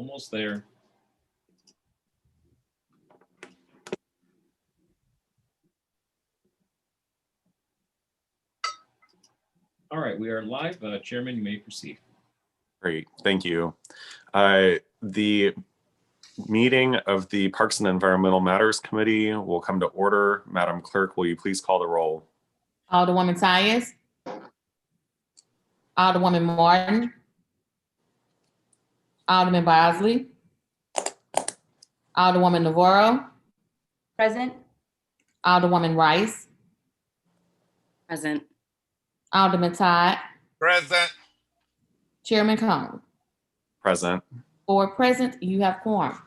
Almost there. All right, we are live. Chairman, you may proceed. Great, thank you. The meeting of the Parks and Environmental Matters Committee will come to order. Madam Clerk, will you please call the roll? Alderwoman Tyus. Alderwoman Martin. Alderman Bosley. Alderwoman Navarro. Present. Alderwoman Rice. Present. Alderman Todd. Present. Chairman Cone. Present. For present, you have quorum.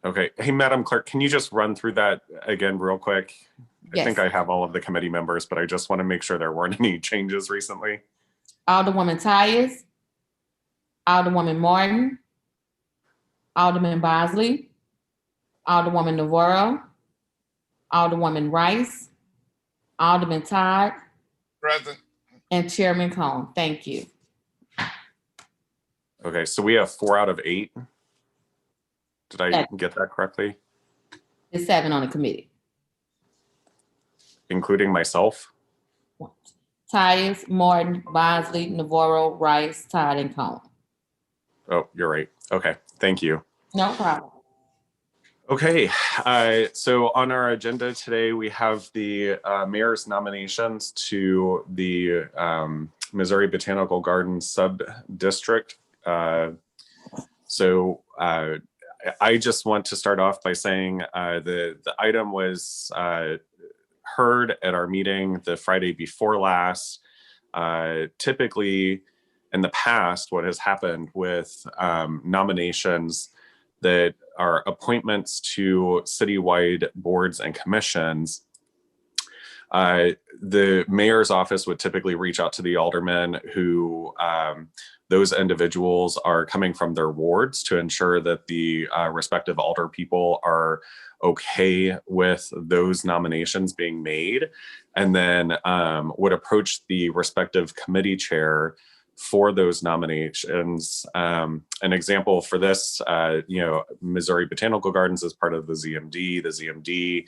Okay, hey, Madam Clerk, can you just run through that again real quick? Yes. I think I have all of the committee members, but I just want to make sure there weren't any changes recently. Alderwoman Tyus. Alderwoman Martin. Alderman Bosley. Alderwoman Navarro. Alderwoman Rice. Alderman Todd. Present. And Chairman Cone. Thank you. Okay, so we have 4 out of 8. Did I get that correctly? There's 7 on the committee. Including myself? Tyus, Martin, Bosley, Navarro, Rice, Todd, and Cone. Oh, you're right. Okay, thank you. No problem. Okay, so on our agenda today, we have the mayor's nominations to the Missouri Botanical Gardens sub-district. I just want to start off by saying the item was heard at our meeting the Friday before last. Typically, in the past, what has happened with nominations that are appointments to citywide boards and commissions, the mayor's office would typically reach out to the aldermen who those individuals are coming from their wards to ensure that the respective alder people are okay with those nominations being made, and then would approach the respective committee chair for those nominations. An example for this, Missouri Botanical Gardens is part of the ZMD. The ZMD,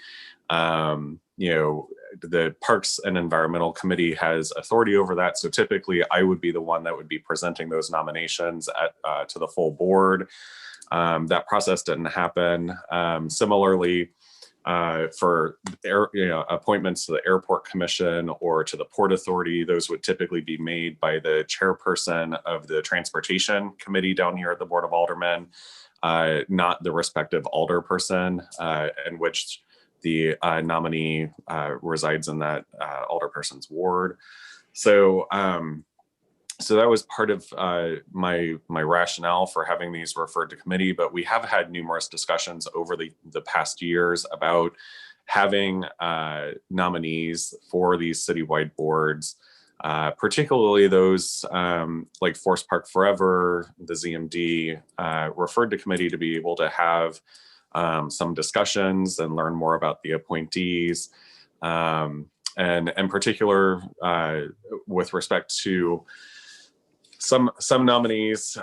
the Parks and Environmental Committee has authority over that. So typically I would be the one that would be presenting those nominations to the full board. That process didn't happen. Similarly, for appointments to the Airport Commission or to the Port Authority, those would typically be made by the chairperson of the Transportation Committee down here at the Board of Aldermen, not the respective alder person in which the nominee resides in that alderperson's ward. So that was part of my rationale for having these referred to committee, but we have had numerous discussions over the past years about having nominees for these citywide boards, particularly those like Forest Park Forever, the ZMD, referred to committee to be able to have some discussions and learn more about the appointees. And in particular, with respect to some nominees,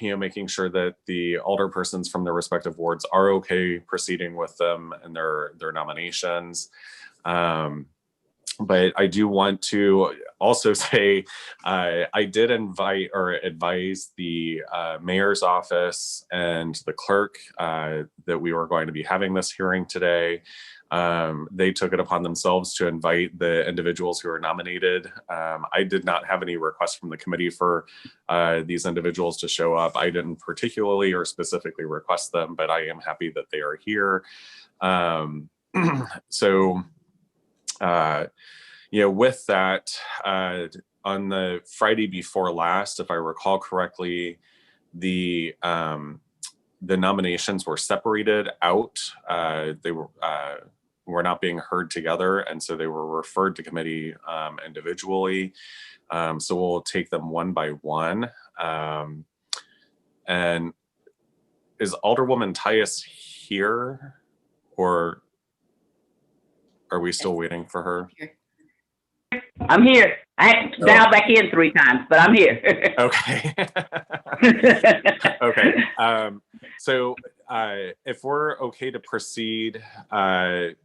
making sure that the alderpersons from their respective wards are okay proceeding with them and their nominations. But I do want to also say I did invite or advise the mayor's office and the clerk that we were going to be having this hearing today. They took it upon themselves to invite the individuals who are nominated. I did not have any requests from the committee for these individuals to show up. I didn't particularly or specifically request them, but I am happy that they are here. With that, on the Friday before last, if I recall correctly, the nominations were separated out. They were not being heard together, and so they were referred to committee individually. So we'll take them one by one. And is Alderwoman Tyus here, or are we still waiting for her? I'm here. I dialed back in 3 times, but I'm here. Okay. Okay. So if we're okay to proceed, I'd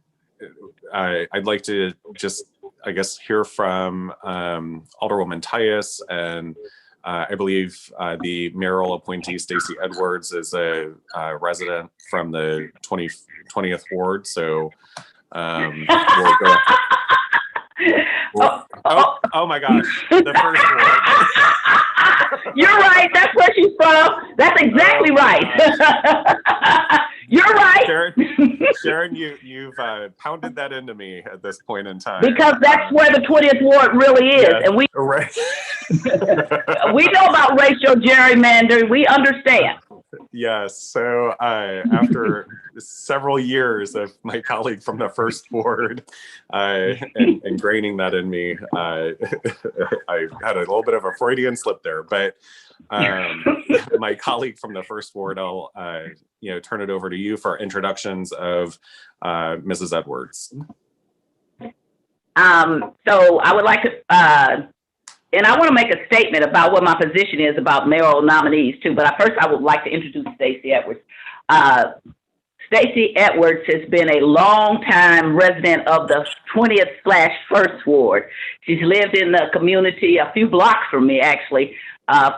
like to just, I guess, hear from Alderwoman Tyus, and I believe the mayoral appointee, Stacey Edwards, is a resident from the 20th Ward. So we'll go. Oh my gosh, the first Ward. You're right. That's where she's from. That's exactly right. You're right. Sharon, you've pounded that into me at this point in time. Because that's where the 20th Ward really is. Yeah, and we right. we know about racial gerrymandering. We understand. Yes. So after several years of my colleague from the first ward ingraining that in me, I had a little bit of a Freudian slip there. But my colleague from the first ward, I'll turn it over to you for introductions of Mrs. Edwards. So I would like to. And I want to make a statement about what my position is about mayoral nominees too. But first, I would like to introduce Stacey Edwards. Stacey Edwards has been a long-time resident of the 20th/1st Ward. She's lived in the community a few blocks from me, actually,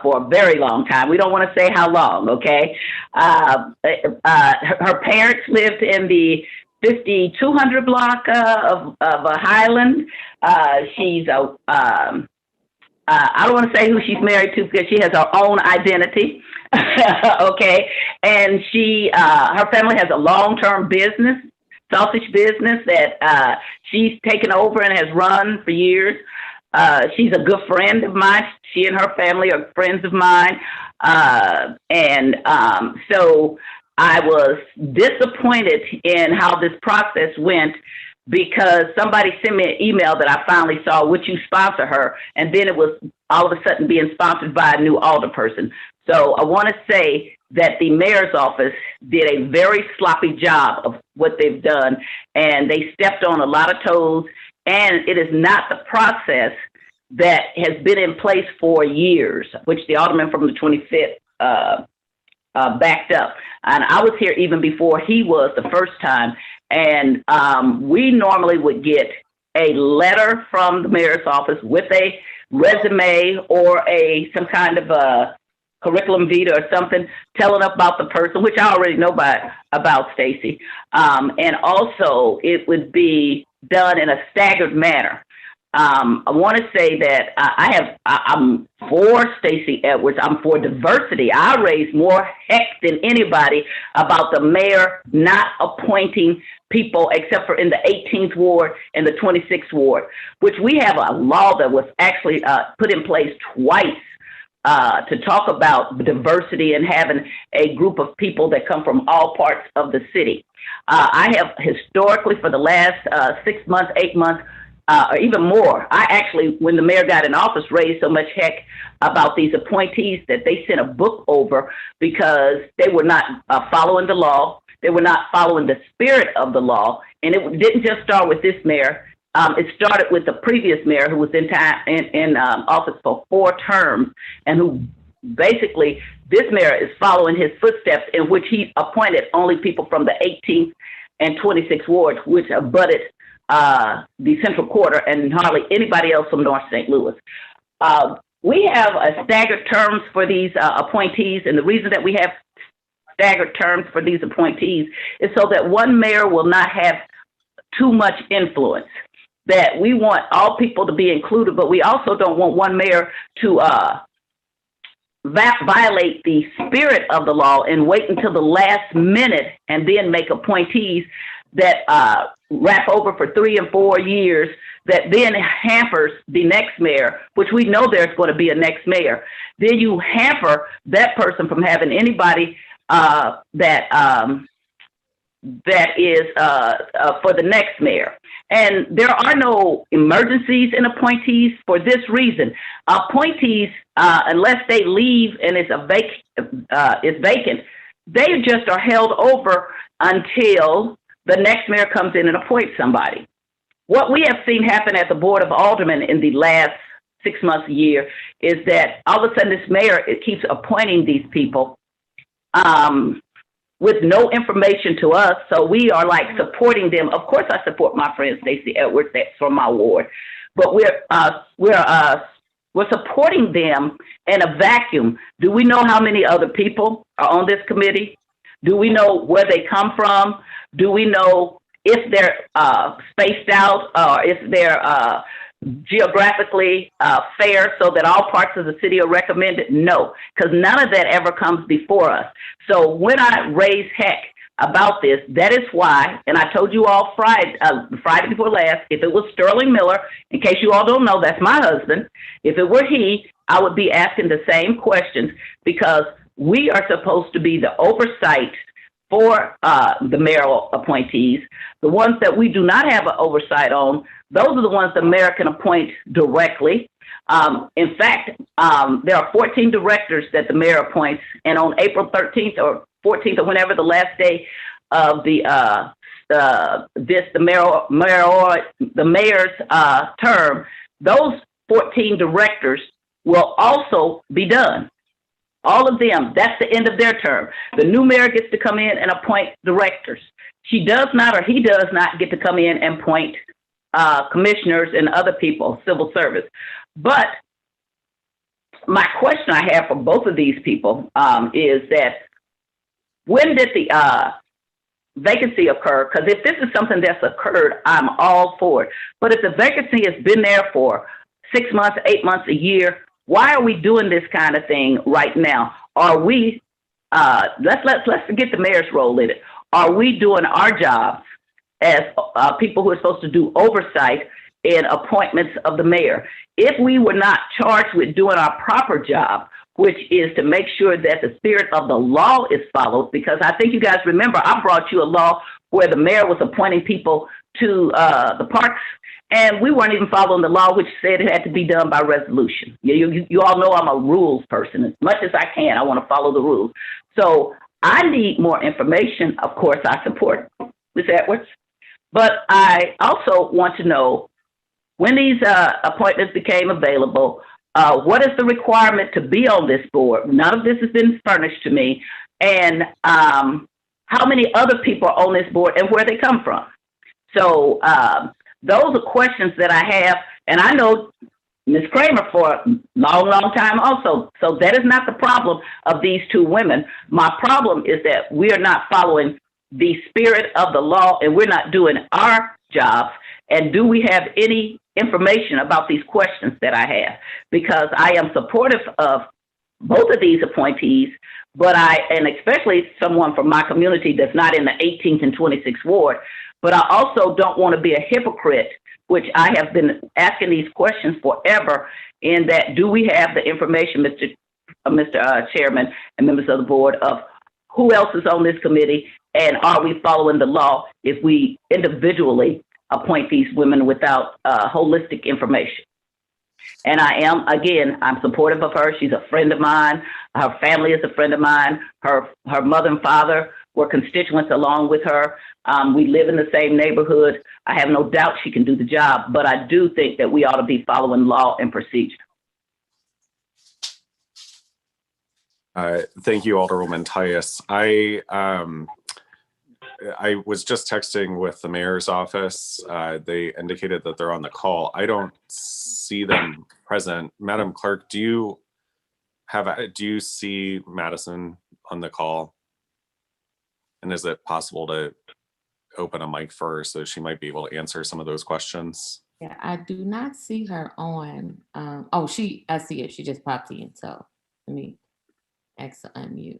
for a very long time. We don't want to say how long, okay? Her parents lived in the 5200 block of Highland. She's a I don't want to say who she's married to because she has her own identity. Okay. And her family has a long-term business, sausage business that she's taken over and has run for years. She's a good friend of mine. She and her family are friends of mine. So I was disappointed in how this process went, because somebody sent me an email that I finally saw, would you sponsor her? And then it was all of a sudden being sponsored by a new alderperson. So I want to say that the mayor's office did a very sloppy job of what they've done, and they stepped on a lot of toes, and it is not the process that has been in place for years, which the alderman from the 25th backed up. And I was here even before he was the first time. And we normally would get a letter from the mayor's office with a resume or some kind of a curriculum vitae or something telling about the person, which I already know about Stacey. And also it would be done in a staggered manner. I want to say that I'm for Stacey Edwards. I'm for diversity. I raise more heck than anybody about the mayor not appointing people except for in the 18th Ward and the 26th Ward, which we have a law that was actually put in place twice to talk about diversity and having a group of people that come from all parts of the city. I have historically, for the last 6 months, 8 months, or even more, I actually, when the mayor got in office, raised so much heck about these appointees that they sent a book over because they were not following the law. They were not following the spirit of the law. And it didn't just start with this mayor. It started with the previous mayor, who was in office for 4 terms, and who basically, this mayor is following his footsteps, in which he appointed only people from the 18th and 26th wards, which abutted the Central Quarter, and hardly anybody else from North St. Louis. We have a staggered terms for these appointees, and the reason that we have staggered terms for these appointees is so that one mayor will not have too much influence. That we want all people to be included, but we also don't want one mayor to violate the spirit of the law and wait until the last minute and then make appointees that wrap over for 3 and 4 years, that then hampers the next mayor, which we know there's going to be a next mayor. Then you hamper that person from having anybody that is for the next mayor. And there are no emergencies in appointees for this reason. Appointees, unless they leave and it's vacant, they just are held over until the next mayor comes in and appoints somebody. What we have seen happen at the Board of Aldermen in the last 6 months, a year, is that all of a sudden this mayor, it keeps appointing these people with no information to us. So we are like supporting them. Of course, I support my friend Stacey Edwards. That's from my ward, but we're supporting them in a vacuum. Do we know how many other people are on this committee? Do we know where they come from? Do we know if they're spaced out or if they're geographically fair so that all parts of the city are recommended? No, because none of that ever comes before us. So when I raise heck about this, that is why, and I told you all Friday before last, if it was Sterling Miller, in case you all don't know, that's my husband. If it were he, I would be asking the same questions, because we are supposed to be the oversight for the mayoral appointees. The ones that we do not have an oversight on, those are the ones the mayor can appoint directly. In fact, there are 14 directors that the mayor appoints, and on April 13th or 14th or whenever the last day of the mayor's term, those 14 directors will also be done. All of them, that's the end of their term. The new mayor gets to come in and appoint directors. She does not, or he does not, get to come in and appoint commissioners and other people, civil service. But my question I have for both of these people is that, when did the vacancy occur? Because if this is something that's occurred, I'm all for it. But if the vacancy has been there for 6 months, 8 months, a year, why are we doing this kind of thing right now? Are we, let's forget the mayor's role in it. Are we doing our jobs as people who are supposed to do oversight in appointments of the mayor? If we were not charged with doing our proper job, which is to make sure that the spirit of the law is followed, because I think you guys remember I brought you a law where the mayor was appointing people to the parks, and we weren't even following the law, which said it had to be done by resolution. You all know I'm a rules person. As much as I can, I want to follow the rules. So I need more information. Of course, I support Ms. Edwards, but I also want to know, when these appointments became available, what is the requirement to be on this board? None of this has been furnished to me. And how many other people are on this board and where they come from? So those are questions that I have. And I know Ms. Kramer for a long, long time also. So that is not the problem of these two women. My problem is that we are not following the spirit of the law, and we're not doing our jobs. And do we have any information about these questions that I have? Because I am supportive of both of these appointees, but and especially someone from my community that's not in the 18th and 26th ward, but I also don't want to be a hypocrite, which I have been asking these questions forever, in that, do we have the information, Mr. Chairman and members of the board, of who else is on this committee, and are we following the law if we individually appoint these women without holistic information? And I'm supportive of her. She's a friend of mine. Her family is a friend of mine. Her mother and father were constituents along with her. We live in the same neighborhood. I have no doubt she can do the job, but I do think that we ought to be following law and procedure. Thank you, Alderwoman Tyus. I was just texting with the mayor's office. They indicated that they're on the call. I don't see them present. Madam Clerk, do you see Madison on the call? And is it possible to open a mic for her so she might be able to answer some of those questions? Yeah, I do not see her on. I see it. She just popped in. So let me ask her to unmute.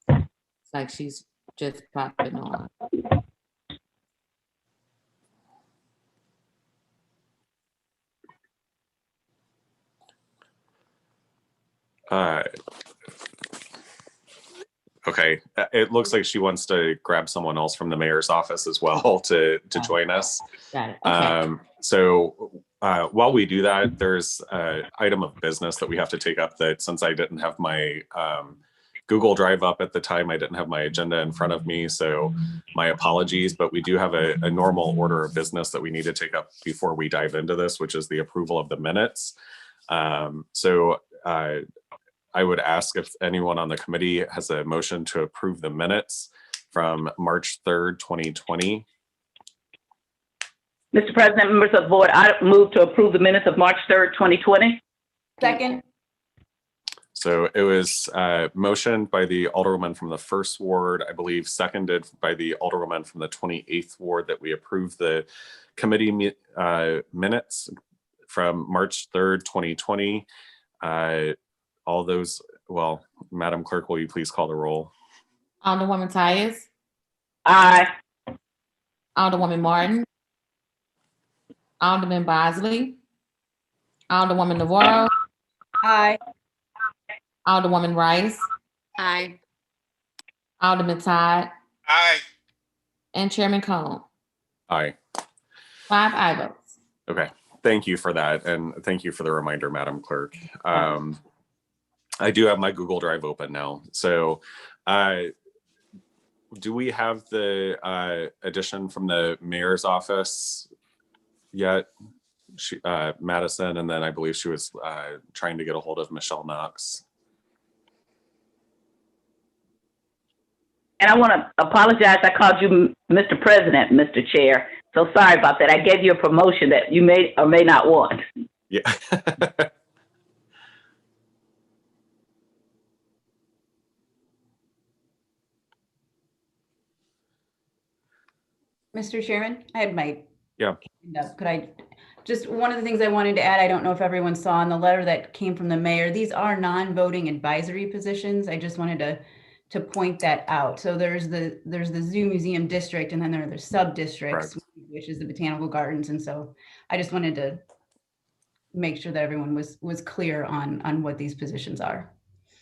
It's like she's just popping on. Okay, it looks like she wants to grab someone else from the mayor's office as well to join us. Got it. Okay. So while we do that, there's an item of business that we have to take up that, since I didn't have my Google Drive up at the time. I didn't have my agenda in front of me, so my apologies, but we do have a normal order of business that we need to take up before we dive into this, which is the approval of the minutes. I would ask if anyone on the committee has a motion to approve the minutes from March 3rd, 2020. Mr. President, members of the board, I move to approve the minutes of March 3rd, 2020. Second. So it was motioned by the Alderwoman from the 1st Ward, I believe seconded by the Alderwoman from the 28th Ward, that we approve the committee minutes from March 3rd, 2020. All those, well, Madam Clerk, will you please call the roll? Alderwoman Tyus, Aye. Alderwoman Martin, Alderman Bosley, Alderwoman Navarro, Aye. Alderwoman Rice, Aye. Alderman Todd, Aye. and Chairman Cone. Aye. 5 aye votes. Okay, thank you for that. And thank you for the reminder, Madam Clerk. I do have my Google Drive open now. So do we have the addition from the mayor's office yet? Madison, and then I believe she was trying to get a hold of Michelle Knox. And I want to apologize. I called you Mr. President, Mr. Chair. So sorry about that. I gave you a promotion that you may or may not want. Yeah. Mr. Chairman, I had my. Yeah. Could I, just one of the things I wanted to add, I don't know if everyone saw in the letter that came from the mayor, these are non-voting advisory positions. I just wanted to point that out. So there's the Zoo Museum District, and then there are the sub-districts, which is the Botanical Gardens. And so I just wanted to make sure that everyone was clear on what these positions are.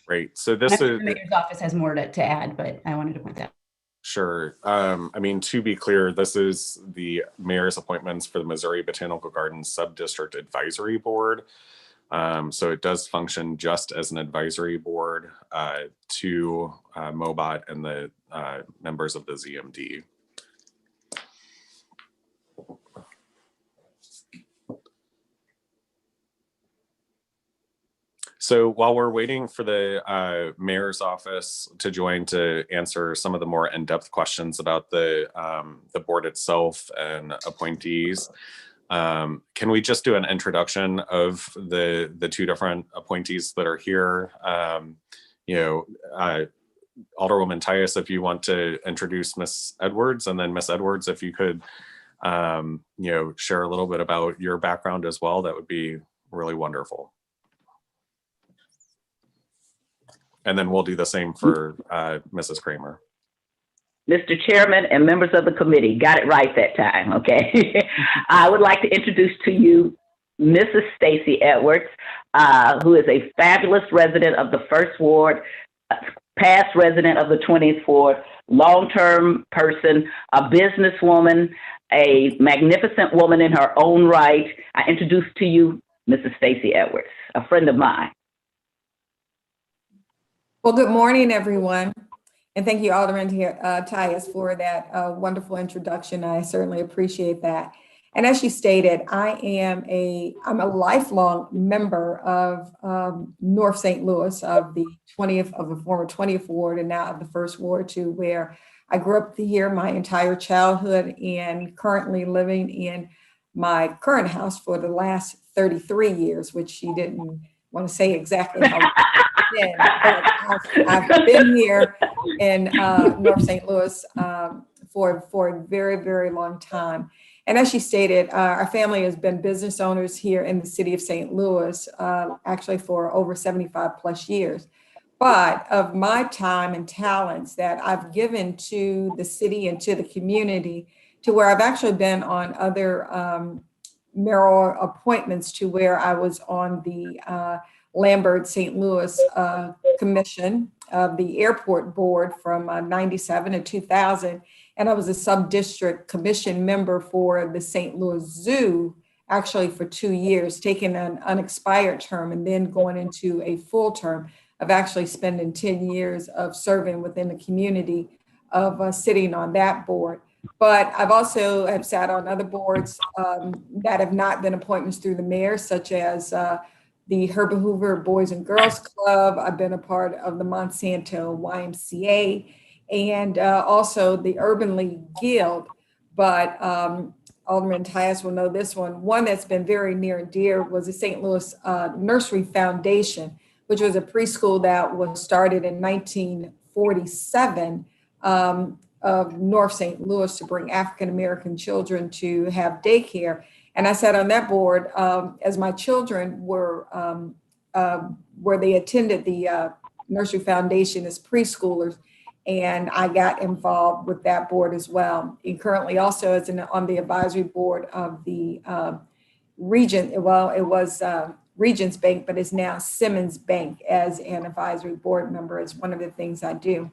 Great. So this is the mayor's office has more to add, but I wanted to point that out. Sure. I mean, to be clear, this is the mayor's appointments for the Missouri Botanical Gardens Sub-District Advisory Board. So it does function just as an advisory board to MOBOT and the members of the ZMD. So while we're waiting for the mayor's office to join to answer some of the more in-depth questions about the board itself and appointees, can we just do an introduction of the two different appointees that are here? Alderwoman Tyus, if you want to introduce Ms. Edwards, and then Ms. Edwards, if you could, share a little bit about your background as well, that would be really wonderful. And then we'll do the same for Mrs. Kramer. Mr. Chairman and members of the committee, got it right that time, okay? I would like to introduce to you Mrs. Stacy Edwards, who is a fabulous resident of the 1st Ward, past resident of the 20th Ward, long-term person, a businesswoman, a magnificent woman in her own right. I introduce to you Mrs. Stacy Edwards, a friend of mine. Well, good morning, everyone. And thank you, Alderman Tyus, for that wonderful introduction. I certainly appreciate that. And as you stated, I'm a lifelong member of North St. Louis, of the former 20th Ward, and now of the 1st Ward, to where I grew up here my entire childhood, and currently living in my current house for the last 33 years, which she didn't want to say exactly how long it's been, but I've been here in North St. Louis for a very, very long time. And as she stated, our family has been business owners here in the city of St. Louis, actually for over 75 plus years. But of my time and talents that I've given to the city and to the community, to where I've actually been on other mayoral appointments, to where I was on the Lambert St. Louis Commission of the Airport Board from 97 to 2000. And I was a sub-district commission member for the St. Louis Zoo, actually for 2 years, taking an unexpired term and then going into a full term. of actually spending 10 years of serving within the community of sitting on that board. But I've also have sat on other boards that have not been appointments through the mayor, such as the Herbert Hoover Boys and Girls Club. I've been a part of the Monsanto YMCA and also the Urban League Guild. But Alderman Tyus will know this one. One that's been very near and dear was the St. Louis Nursery Foundation, which was a preschool that was started in 1947 of North St. Louis to bring African-American children to have daycare. And I sat on that board as my children were, where they attended the Nursery Foundation as preschoolers. And I got involved with that board as well. And currently also as on the advisory board of the Regent, well, it was Regents Bank, but it's now Simmons Bank as an advisory board member is one of the things I do.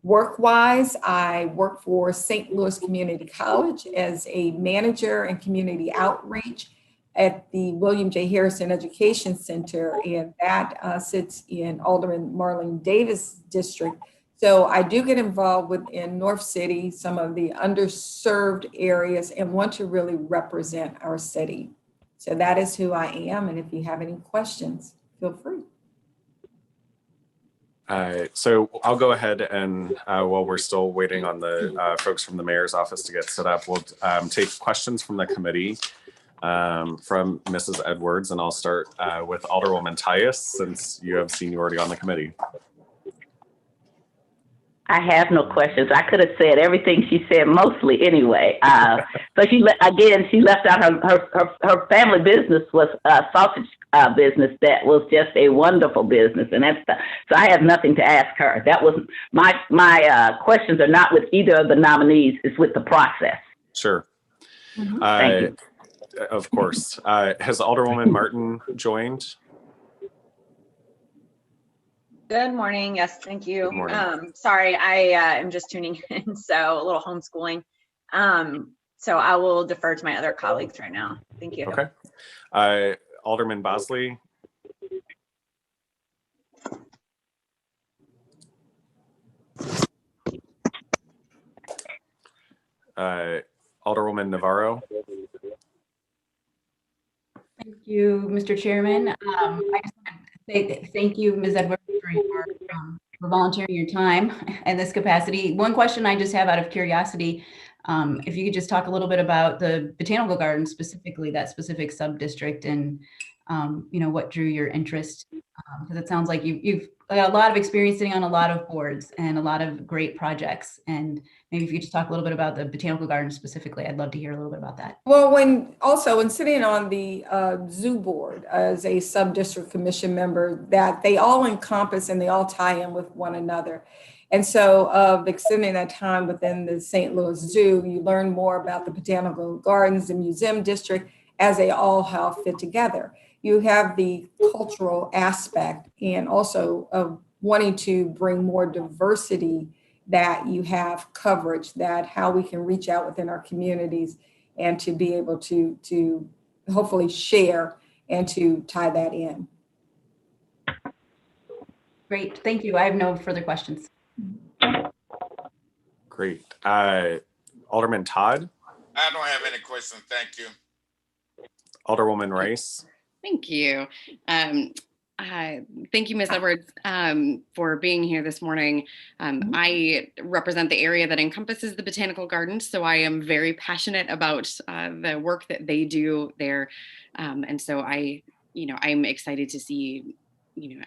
Work-wise, I work for St. Louis Community College as a manager in community outreach at the William J. Harrison Education Center, and that sits in Alderman Marlene Davis district. So I do get involved within North City, some of the underserved areas, and want to really represent our city. So that is who I am, and if you have any questions, feel free. So I'll go ahead and while we're still waiting on the folks from the mayor's office to get set up, we'll take questions from the committee from Mrs. Edwards, and I'll start with Alderwoman Tyus, since you have seniority on the committee. I have no questions. I could have said everything she said mostly anyway. So she left out her family business was a sausage business that was just a wonderful business, and so I have nothing to ask her. That was my questions are not with either of the nominees. It's with the process. Sure. Mm-hmm. Thank you. Of course. Has Alderwoman Martin joined? Good morning. Yes, thank you. Good morning. Sorry, I am just tuning in, so a little homeschooling. So I will defer to my other colleagues right now. Thank you. Okay. Alderman Bosley. Alderwoman Navarro. Thank you, Mr. Chairman. I just want to say thank you, Ms. Edwards, for volunteering your time in this capacity. One question I just have out of curiosity, if you could just talk a little bit about the Botanical Garden, specifically that specific sub-district, and what drew your interest, because it sounds like you've got a lot of experience sitting on a lot of boards and a lot of great projects. And maybe if you could just talk a little bit about the Botanical Garden specifically, I'd love to hear a little bit about that. Well, when sitting on the zoo board as a sub-district commission member, that they all encompass and they all tie in with one another. And so extending that time within the St. Louis Zoo, you learn more about the Botanical Gardens, the museum district, as they all have fit together. You have the cultural aspect and also of wanting to bring more diversity, that you have coverage, that how we can reach out within our communities and to be able to hopefully share and to tie that in. Great, thank you. I have no further questions. Great. Alderman Todd. I don't have any questions. Thank you. Alderwoman Rice. Thank you. Thank you, Ms. Edwards, for being here this morning. I represent the area that encompasses the Botanical Gardens, so I am very passionate about the work that they do there. And so I'm excited to see, we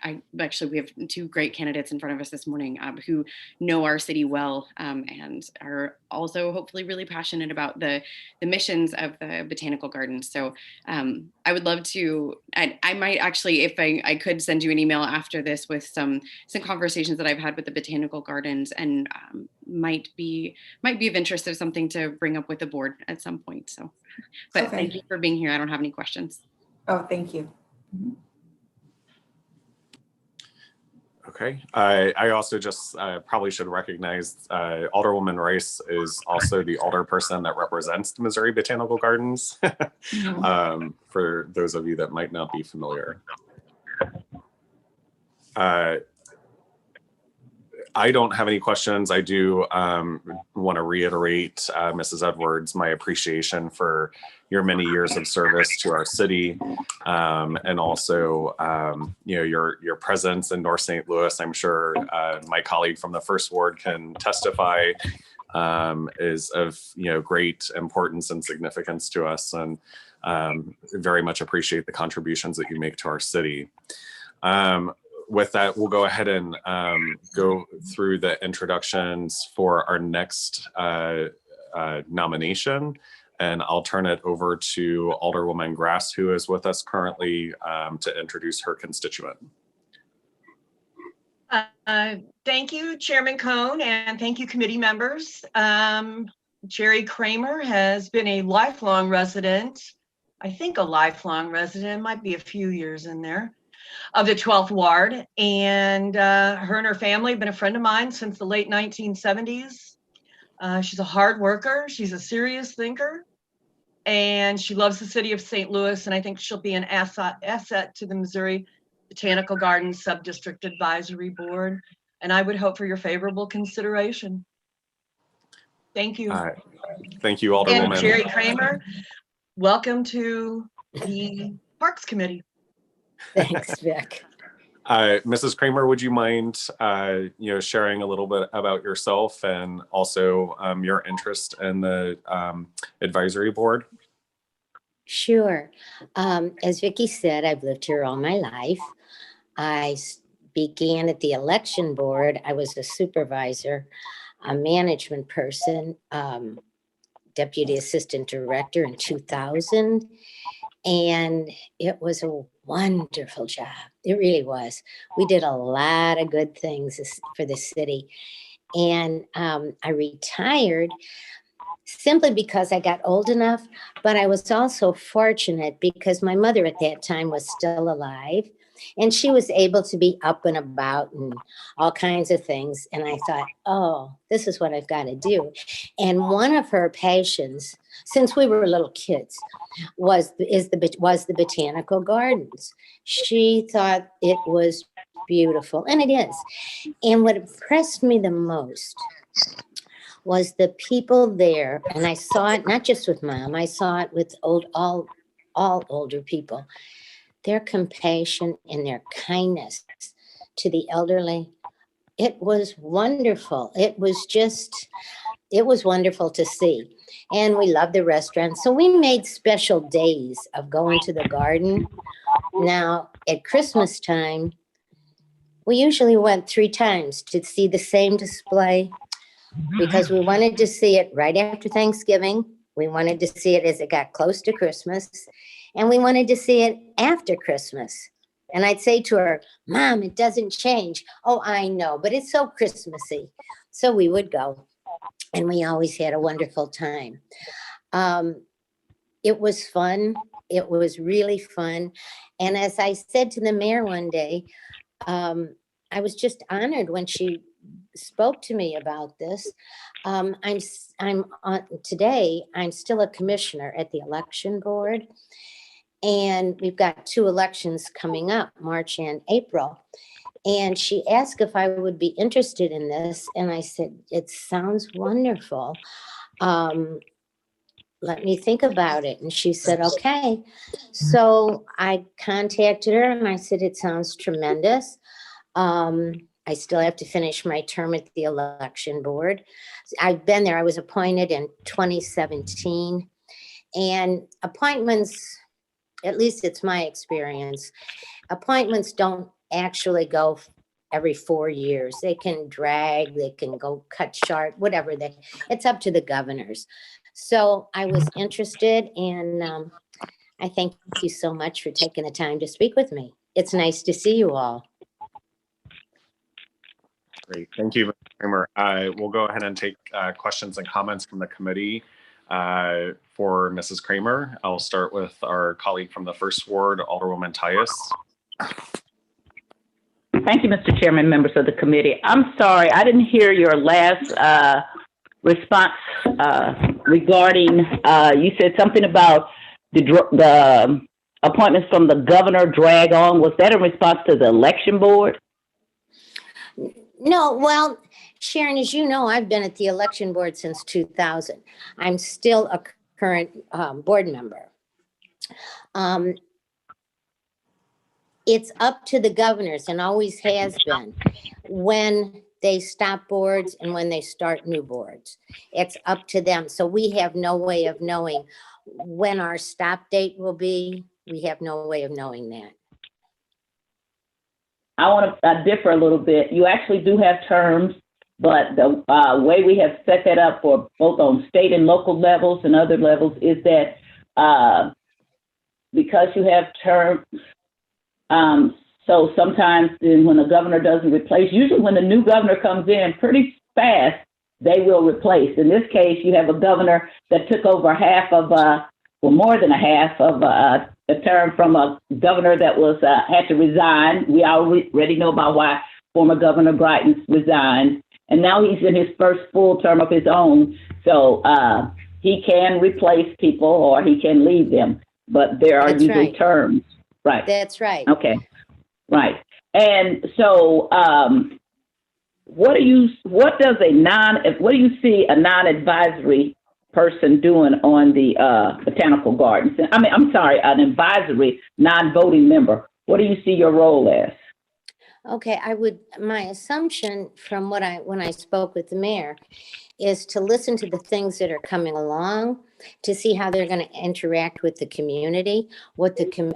have two great candidates in front of us this morning who know our city well and are also hopefully really passionate about the missions of the Botanical Gardens. So I would love to, I might actually, if I could send you an email after this with some conversations that I've had with the Botanical Gardens, and might be of interest of something to bring up with the board at some point. So, but Okay. Thank you for being here. I don't have any questions. Oh, thank you. Okay. I also just probably should recognize Alderwoman Rice is also the alderperson that represents the Missouri Botanical Gardens, for those of you that might not be familiar. I don't have any questions. I do want to reiterate, Mrs. Edwards, my appreciation for your many years of service to our city, and also, your presence in North St. Louis. I'm sure my colleague from the First Ward can testify is of great importance and significance to us, and very much appreciate the contributions that you make to our city. With that, we'll go ahead and go through the introductions for our next nomination. And I'll turn it over to Alderwoman Grass, who is with us currently, to introduce her constituent. Thank you, Chairman Cohn, and thank you, committee members. Jerry Kramer has been a lifelong resident, I think a lifelong resident, might be a few years in there, of the 12th Ward, and her and her family have been a friend of mine since the late 1970s. She's a hard worker, she's a serious thinker, and she loves the city of St. Louis, and I think she'll be an asset to the Missouri Botanical Gardens Subdistrict Advisory Board, and I would hope for your favorable consideration. Thank you. Thank you, Alderwoman. And Jerry Kramer, welcome to the Parks Committee. Thanks, Vic. Mrs. Kramer, would you mind, sharing a little bit about yourself and also your interest in the advisory board? Sure. As Vicki said, I've lived here all my life. I began at the election board. I was a supervisor, a management person, deputy assistant director in 2000. And it was a wonderful job. It really was. We did a lot of good things for the city. And I retired simply because I got old enough, but I was also fortunate because my mother at that time was still alive and she was able to be up and about and all kinds of things. And I thought, oh, this is what I've got to do. And one of her passions, since we were little kids, was the botanical gardens. She thought it was beautiful, and it is. And what impressed me the most was the people there, and I saw it not just with Mom, I saw it with all older people. Their compassion and their kindness to the elderly. It was wonderful. It was wonderful to see. And we loved the restaurant. So we made special days of going to the garden. Now, at Christmas time, we usually went 3 times to see the same display because we wanted to see it right after Thanksgiving. We wanted to see it as it got close to Christmas. And we wanted to see it after Christmas. And I'd say to her, Mom, it doesn't change. Oh, I know, but it's so Christmassy. So we would go. And we always had a wonderful time. It was fun. It was really fun. And as I said to the mayor one day, I was just honored when she spoke to me about this. Today, I'm still a commissioner at the election board. And we've got 2 elections coming up, March and April. And she asked if I would be interested in this. And I said, it sounds wonderful. Let me think about it. And she said, okay. So I contacted her and I said, it sounds tremendous. I still have to finish my term at the election board. I've been there. I was appointed in 2017. And appointments, at least it's my experience, appointments don't actually go every 4 years. They can drag, they can go cut short, whatever. It's up to the governors. So I was interested, and I thank you so much for taking the time to speak with me. It's nice to see you all. Great, thank you, Mr. Kramer. We'll go ahead and take questions and comments from the committee. For Mrs. Kramer, I'll start with our colleague from the First Ward, Alderwoman Tyus. Thank you, Mr. Chairman, members of the committee. I'm sorry, I didn't hear your last response regarding, you said something about the appointments from the governor drag on. Was that in response to the election board? No, well, Sharon, as you know, I've been at the election board since 2000. I'm still a current board member. It's up to the governors and always has been when they stop boards and when they start new boards. It's up to them. So we have no way of knowing when our stop date will be. We have no way of knowing that. I want to differ a little bit. You actually do have terms, but the way we have set that up for both on state and local levels and other levels is that because you have terms, so sometimes when the governor doesn't replace, usually when the new governor comes in pretty fast, they will replace. In this case, you have a governor that took over half of, more than a half of a term from a governor that was had to resign. We already know about why former Governor Greitens resigned, and now he's in his first full term of his own. So he can replace people or he can leave them, but there are usually terms. Right. That's right. Okay. Right. And so what do you see a non-advisory person doing on the botanical gardens? I'm sorry, an advisory non-voting member. What do you see your role as? Okay, my assumption from when I spoke with the mayor is to listen to the things that are coming along, to see how they're going to interact with the community,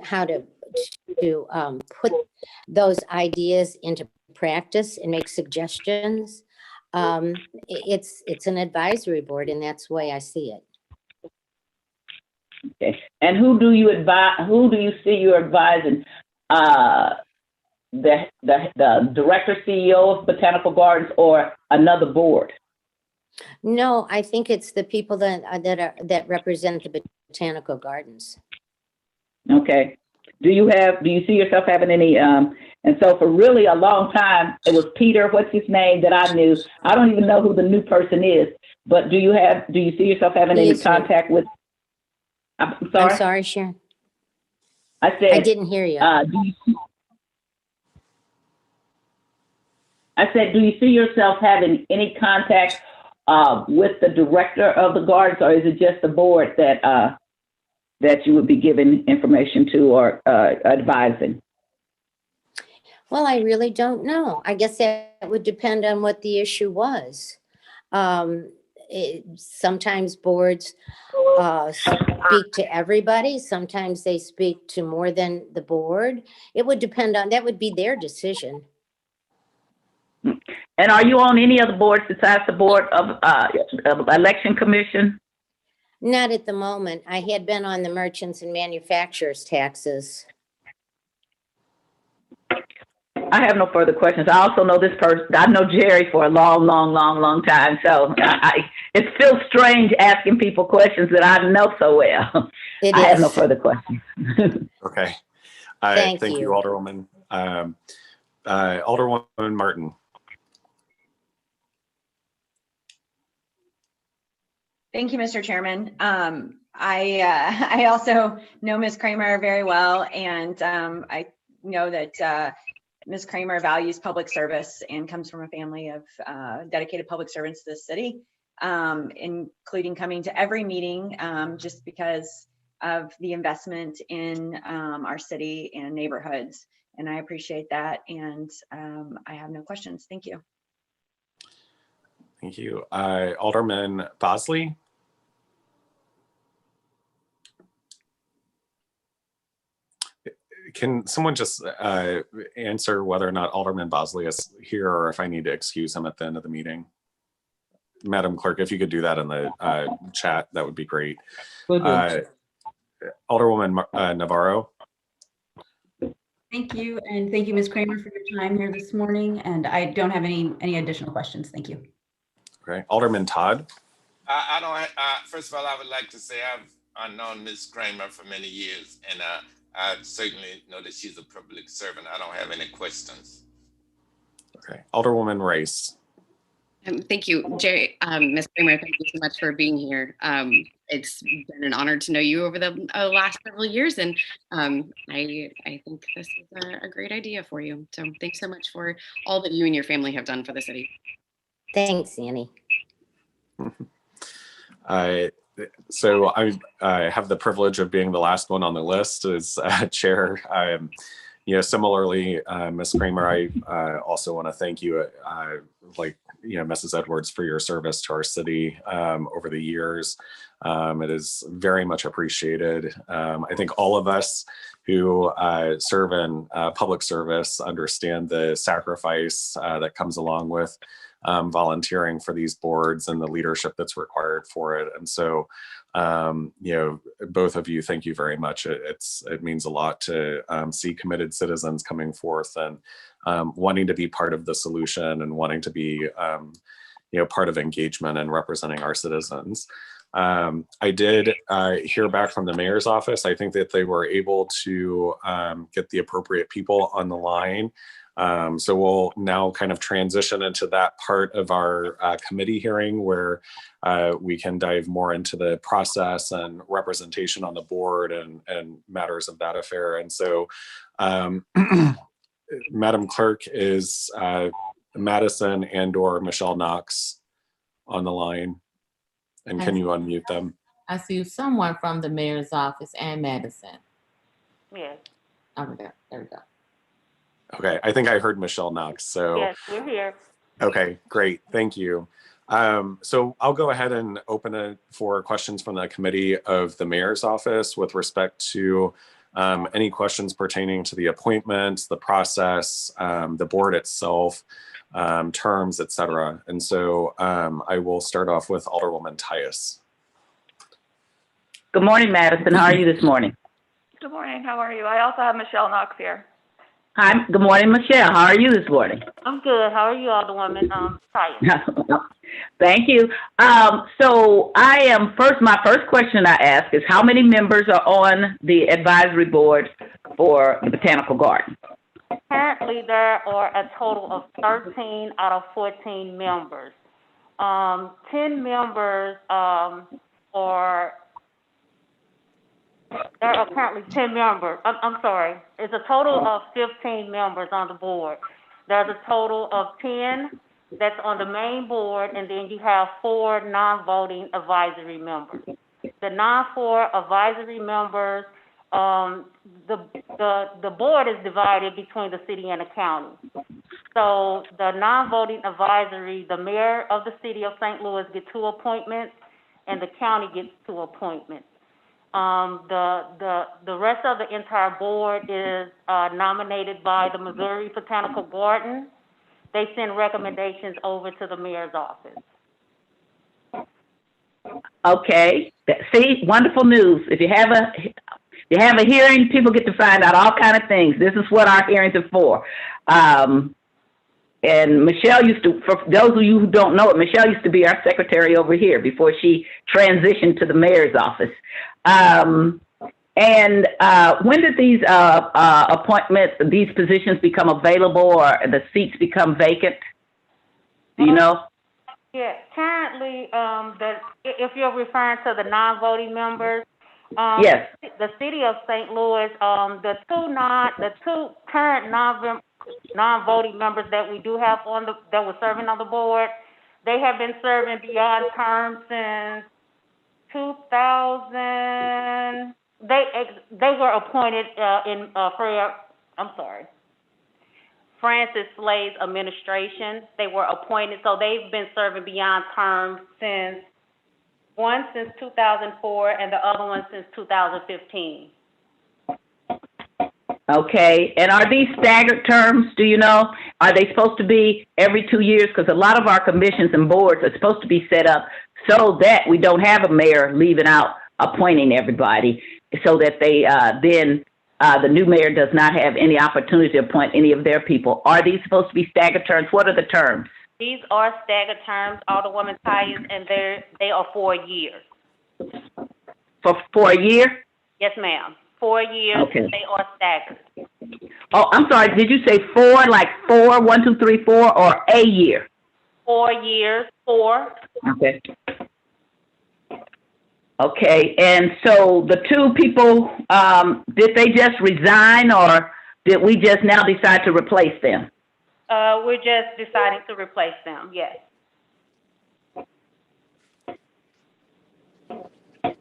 how to put those ideas into practice and make suggestions. It's an advisory board, and that's the way I see it. Okay. And who do you see you advising? The director, CEO of Botanical Gardens, or another board? No, I think it's the people that represent the Botanical Gardens. Okay. Do you see yourself having any? And so for really a long time, it was Peter. What's his name that I knew? I don't even know who the new person is. But do you see yourself having any contact with? I'm sorry, Sharon. I said I didn't hear you. Do you see yourself having any contact with the director of the gardens, or is it just the board that you would be giving information to or advising? Well, I really don't know. I guess that would depend on what the issue was. Sometimes boards speak to everybody. Sometimes they speak to more than the board. It would depend on, that would be their decision. And are you on any other boards besides the board of election commission? Not at the moment. I had been on the merchants and manufacturers taxes. I have no further questions. I also know this person. I know Jerry for a long time. So it feels strange asking people questions that I know so well. I have no further questions. Okay. Thank you, you. Alderwoman. Alderwoman Martin. Thank you, Mr. Chairman. I also know Ms. Kramer very well, and I know that Ms. Kramer values public service and comes from a family of dedicated public servants to the city, including coming to every meeting just because of the investment in our city and neighborhoods. And I appreciate that. And I have no questions. Thank you. Thank you. Alderman Bosley. Can someone just answer whether or not Alderman Bosley is here, or if I need to excuse him at the end of the meeting? Madam Clerk, if you could do that in the chat, that would be great. Alderwoman Navarro. Thank you, and thank you, Ms. Kramer, for your time here this morning. And I don't have any additional questions. Thank you. Okay, Alderman Todd. I don't. First of all, I would like to say I've known Ms. Kramer for many years, and I certainly know that she's a public servant. I don't have any questions. Okay, Alderwoman Rice. Thank you, Jerry. Ms. Kramer, thank you so much for being here. it's been an honor to know you over the last several years, and I think this is a great idea for you. So thanks so much for all that you and your family have done for the city. Thanks, Annie. So I have the privilege of being the last one on the list as chair. Similarly, Ms. Kramer, I also want to thank you, Mrs. Edwards, for your service to our city over the years. It is very much appreciated. I think all of us who serve in public service understand the sacrifice that comes along with volunteering for these boards and the leadership that's required for it. And so, both of you, thank you very much. It means a lot to see committed citizens coming forth and wanting to be part of the solution and wanting to be, part of engagement and representing our citizens. I did hear back from the mayor's office. I think that they were able to get the appropriate people on the line. So we'll now kind of transition into that part of our committee hearing where we can dive more into the process and representation on the board and matters of that affair. And so, Madam Clerk, is Madison and/or Michelle Knox on the line? And can you unmute them? I see someone from the mayor's office and Madison. Yes. There we go. Okay, I think I heard Michelle Knox. So Yes, we're here. Okay, great, thank you. So I'll go ahead and open it for questions from the committee of the mayor's office with respect to any questions pertaining to the appointments, the process, the board itself, terms, etc. And so I will start off with Alderwoman Tyus. Good morning, Madison. How are you this morning? Good morning. How are you? I also have Michelle Knox here. Hi. Good morning, Michelle. How are you this morning? I'm good. How are you, Alderwoman Tyus? Thank you. So my first question I ask is how many members are on the advisory board for the Botanical Garden? Currently, there are a total of 13 out of 14 members. 10 members there are currently 10 members. I'm sorry. It's a total of 15 members on the board. There's a total of 10 that's on the main board, and then you have 4 non-voting advisory members. The non-4 advisory members, the board is divided between the city and the county. So the non-voting advisory, the mayor of the city of St. Louis gets 2 appointments, and the county gets 2 appointments. The rest of the entire board is nominated by the Missouri Botanical Garden. They send recommendations over to the mayor's office. Okay. See, wonderful news. If you have a hearing, people get to find out all kinds of things. This is what our hearings are for. And Michelle for those of you who don't know it, Michelle used to be our secretary over here before she transitioned to the mayor's office. When did these appointments, these positions become available or the seats become vacant? Do you know? Yeah, currently, if you're referring to the non-voting members, yes, the city of St. Louis, the two current non-voting members that we do have that were serving on the board, they have been serving beyond term since 2000. They were appointed in Francis Slade's administration. They were appointed, so they've been serving beyond term since 2004 and the other one since 2015. Okay, and are these staggered terms, do you know? Are they supposed to be every 2 years? Because a lot of our commissions and boards are supposed to be set up so that we don't have a mayor leaving out appointing everybody, so that they the new mayor does not have any opportunity to appoint any of their people. Are these supposed to be staggered terms? What are the terms? These are staggered terms, Alderwoman Tyus, and they are 4 years. For a year? Yes, ma'am. 4 years. Okay. They are staggered. Oh, I'm sorry. Did you say 4, like 4, 1, 2, 3, 4, or a year? 4 years. 4. Okay. Okay, and so the two people, did they just resign, or did we just now decide to replace them? We're just deciding to replace them, yes.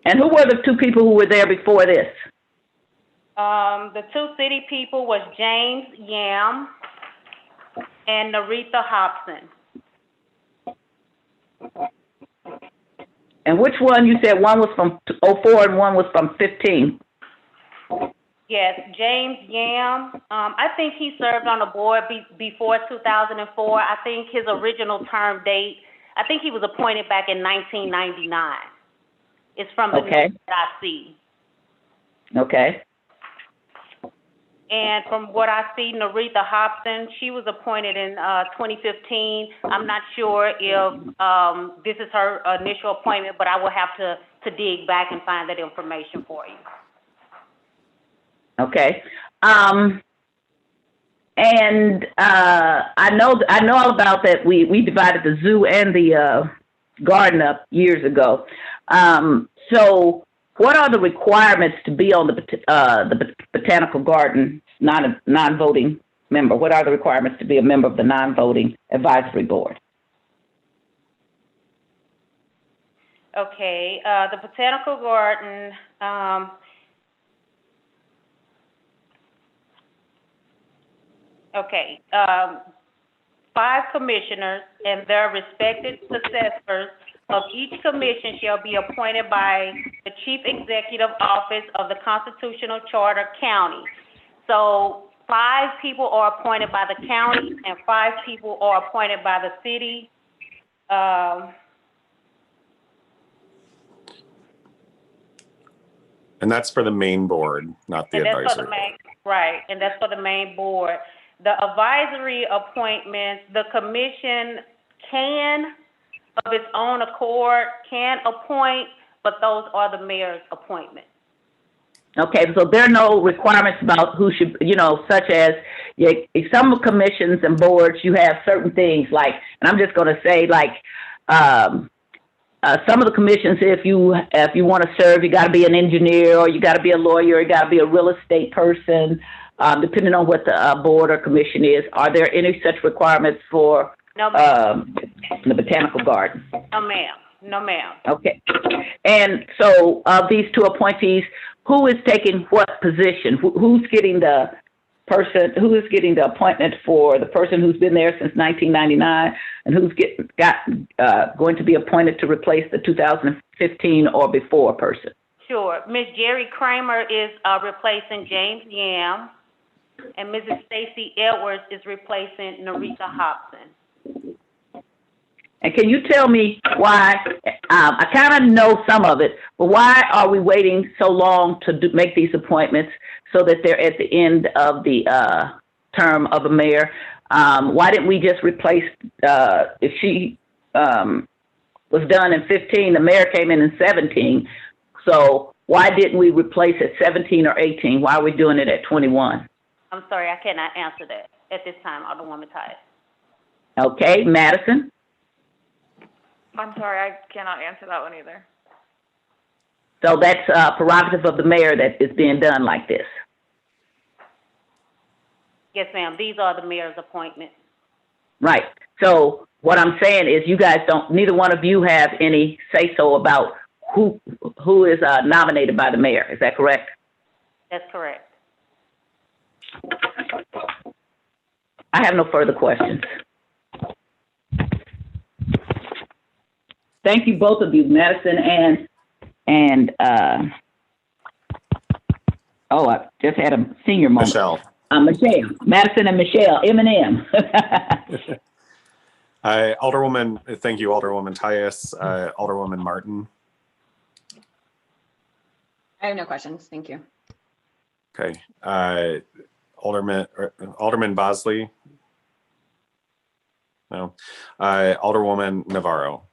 And who were the two people who were there before this? The two city people was James Yam and Naretha Hobson. And which one, you said one was from 04 and one was from 15? Yes, James Yam. I think he served on the board before 2004. I think his original term date, I think he was appointed back in 1999. It's from the Okay. that I see. Okay. And from what I see, Naretha Hobson, she was appointed in 2015. I'm not sure if this is her initial appointment, but I will have to dig back and find that information for you. Okay. And I know all about that. We divided the zoo and the garden up years ago. So what are the requirements to be on the botanical garden, non-voting member? What are the requirements to be a member of the non-voting advisory board? Okay, the botanical garden, okay, 5 commissioners and their respective successors of each commission shall be appointed by the Chief Executive Office of the Constitutional Charter County. So 5 people are appointed by the county and 5 people are appointed by the city. And that's for the main board, not the And that's for advisory. the main, right, and that's for the main board. The advisory appointments, the commission can, of its own accord, can appoint, but those are the mayor's appointments. Okay, so there are no requirements about who should, such as some commissions and boards, you have certain things like, and I'm just going to say like, some of the commissions, if you want to serve, you got to be an engineer, or you got to be a lawyer, or you got to be a real estate person, depending on what the board or commission is. Are there any such requirements for No, ma'am. the botanical garden? No, ma'am. No, ma'am. Okay. And so of these 2 appointees, who is taking what position? Who's getting the appointment for the person who's been there since 1999, and who's going to be appointed to replace the 2015 or before person? Sure. Ms. Jerry Kramer is replacing James Yam, and Mrs. Stacy Edwards is replacing Naretha Hobson. And can you tell me why, I kind of know some of it, but why are we waiting so long to make these appointments so that they're at the end of the term of a mayor? Why didn't we just replace, if she was done in 15, the mayor came in 17, so why didn't we replace at 17 or 18? Why are we doing it at 21? I'm sorry, I cannot answer that at this time, Alderwoman Tyus. Okay, Madison? I'm sorry, I cannot answer that one either. So that's prerogative of the mayor that is being done like this. Yes, ma'am. These are the mayor's appointments. Right. So what I'm saying is you guys neither one of you have any say-so about who is nominated by the mayor. Is that correct? That's correct. I have no further questions. Thank you, both of you, Madison and I just had a senior moment. Michelle. Michelle, Madison and Michelle, M&M. Alderwoman, thank you, Alderwoman Tyus. Alderwoman Martin. I have no questions. Thank you. Okay. Alderman Bosley. No. Alderwoman Navarro.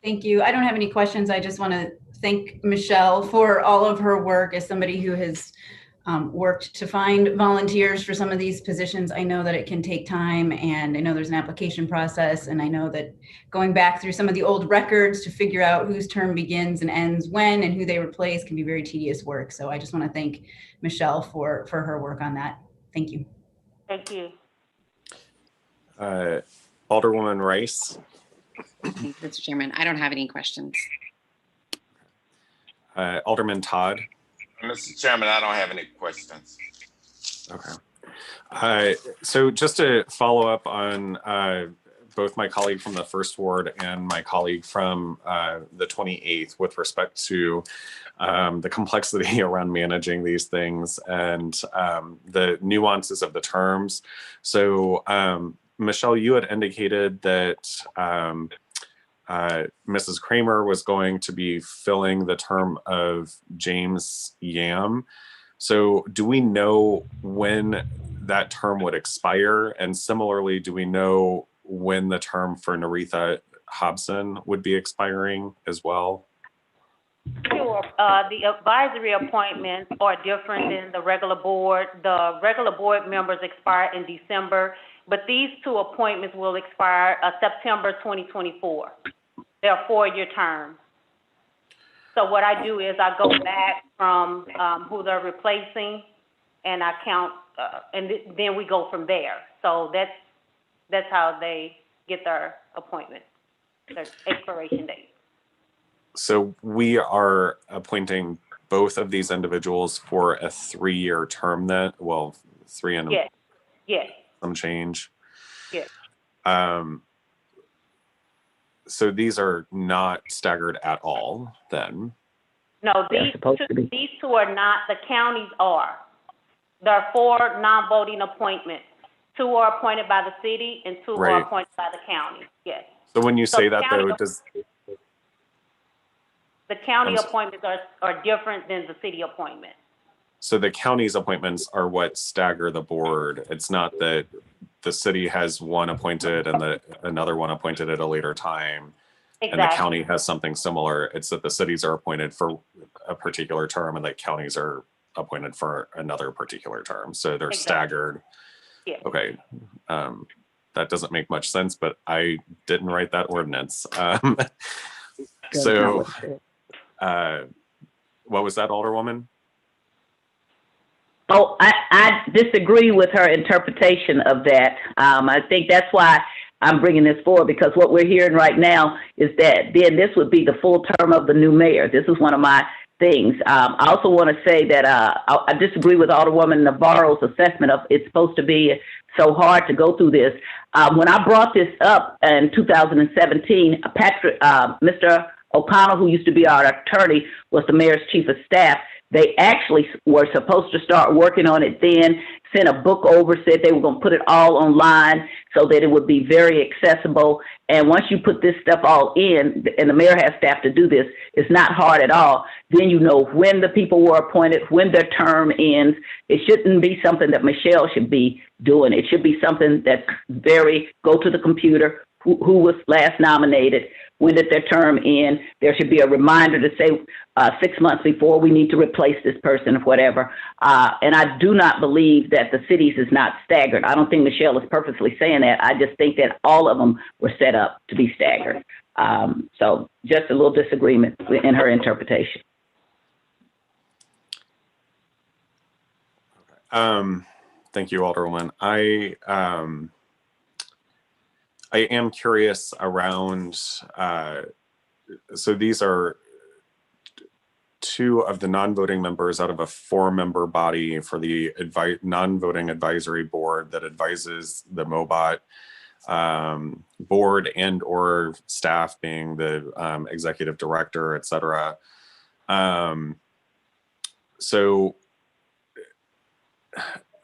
Thank you. I don't have any questions. I just want to thank Michelle for all of her work as somebody who has worked to find volunteers for some of these positions. I know that it can take time, and I know there's an application process, and I know that going back through some of the old records to figure out whose term begins and ends when and who they replace can be very tedious work. So I just want to thank Michelle for her work on that. Thank you. Thank you. Alderwoman Rice. Thank you, Mr. Chairman. I don't have any questions. Alderman Todd. Mr. Chairman, I don't have any questions. Okay. So just to follow up on both my colleague from the First Ward and my colleague from the 28th with respect to the complexity around managing these things and the nuances of the terms. So Michelle, you had indicated that Mrs. Kramer was going to be filling the term of James Yam. So do we know when that term would expire? And similarly, do we know when the term for Naretha Hobson would be expiring as well? Sure. The advisory appointments are different than the regular board. The regular board members expire in December, but these two appointments will expire September 2024. They're 4-year terms. So what I do is I go back from who they're replacing, and I count, and then we go from there. So that's how they get their appointment, their expiration date. So we are appointing both of these individuals for a 3-year term then? Well, 3 and Yes. some change. Yes. So these are not staggered at all then? No, these two are not. The counties are. There are 4 non-voting appointments. 2 are appointed by the city and 2 are appointed by the county. Yes. So when you say that though, the county appointments are different than the city appointment. So the county's appointments are what stagger the board. It's not that the city has one appointed and another one appointed at a later time. Exactly. And the county has something similar. It's that the cities are appointed for a particular term and the counties are appointed for another particular term. So they're staggered. Yeah. Okay. That doesn't make much sense, but I didn't write that ordinance. So what was that, Alderwoman? Oh, I disagree with her interpretation of that. I think that's why I'm bringing this forward, because what we're hearing right now is that then this would be the full term of the new mayor. This is one of my things. I also want to say that I disagree with Alderwoman Navarro's assessment of it's supposed to be so hard to go through this. When I brought this up in 2017, Mr. O'Connell, who used to be our attorney, was the mayor's chief of staff. They actually were supposed to start working on it then, sent a book over, said they were going to put it all online so that it would be very accessible. And once you put this stuff all in, and the mayor has staff to do this, it's not hard at all. Then you know when the people were appointed, when their term ends. It shouldn't be something that Michelle should be doing. It should be something that's go to the computer, who was last nominated, when did their term end. There should be a reminder to say 6 months before we need to replace this person or whatever. And I do not believe that the cities is not staggered. I don't think Michelle is purposely saying that. I just think that all of them were set up to be staggered. So just a little disagreement in her interpretation. Thank you, Alderwoman. I am curious around, so these are 2 of the non-voting members out of a 4-member body for the non-voting advisory board that advises the MOBOT board and or staff, being the executive director, et cetera. So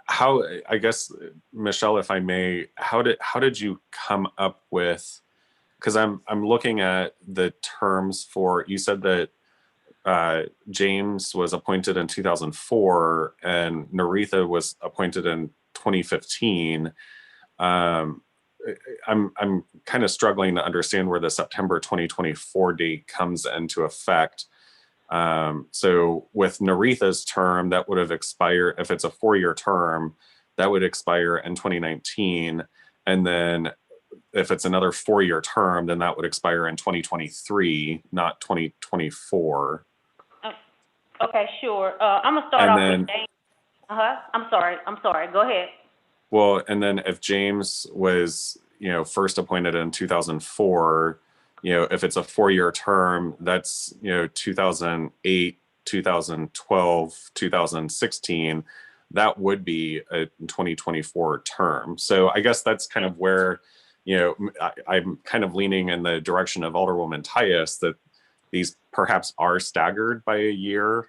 how, I guess, Michelle, if I may, how did you come up with, because I'm looking at the terms for, you said that James was appointed in 2004 and Naretha was appointed in 2015. I'm kind of struggling to understand where the September 2024 date comes into effect. So with Naritha's term, that would have expired, if it's a 4-year term, that would expire in 2019. And then if it's another 4-year term, then that would expire in 2023, not 2024. Okay, sure. I'm gonna start And off then- with James. I'm sorry. Go ahead. Well, and then if James was, first appointed in 2004, if it's a 4-year term, that's, 2008, 2012, 2016, that would be a 2024 term. So I guess that's kind of where, I'm kind of leaning in the direction of Alderwoman Tyus, that these perhaps are staggered by a year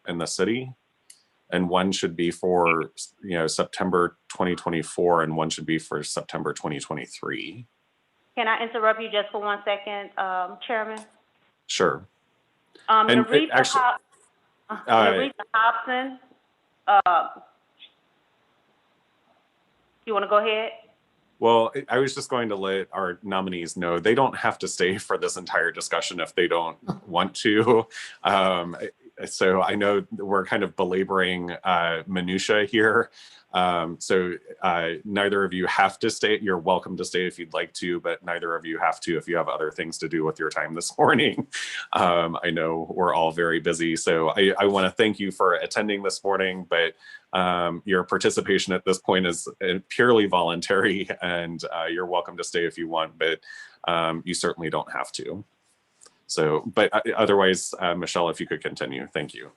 in the city. And one should be for, September 2024, and one should be for September 2023. Can I interrupt you just for 1 second, Chairman? Sure. And Naritha Hobson, you want to go ahead? Well, I was just going to let our nominees know they don't have to stay for this entire discussion if they don't want to. So I know we're kind of belaboring minutia here. So neither of you have to stay. You're welcome to stay if you'd like to, but neither of you have to if you have other things to do with your time this morning. I know we're all very busy, so I want to thank you for attending this morning, but your participation at this point is purely voluntary, and you're welcome to stay if you want, but you certainly don't have to. So, but otherwise, Michelle, if you could continue, thank you.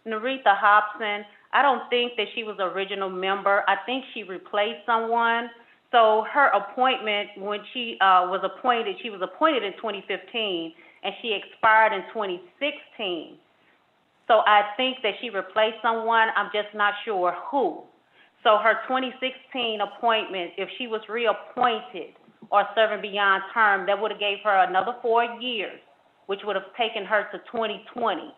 Naritha Hobson, I don't think that she was an original member. I think she replaced someone. So her appointment, when she was appointed in 2015, and she expired in 2016. So I think that she replaced someone. I'm just not sure who. So her 2016 appointment, if she was reappointed or serving beyond term, that would have gave her another 4 years, which would have taken her to 2020.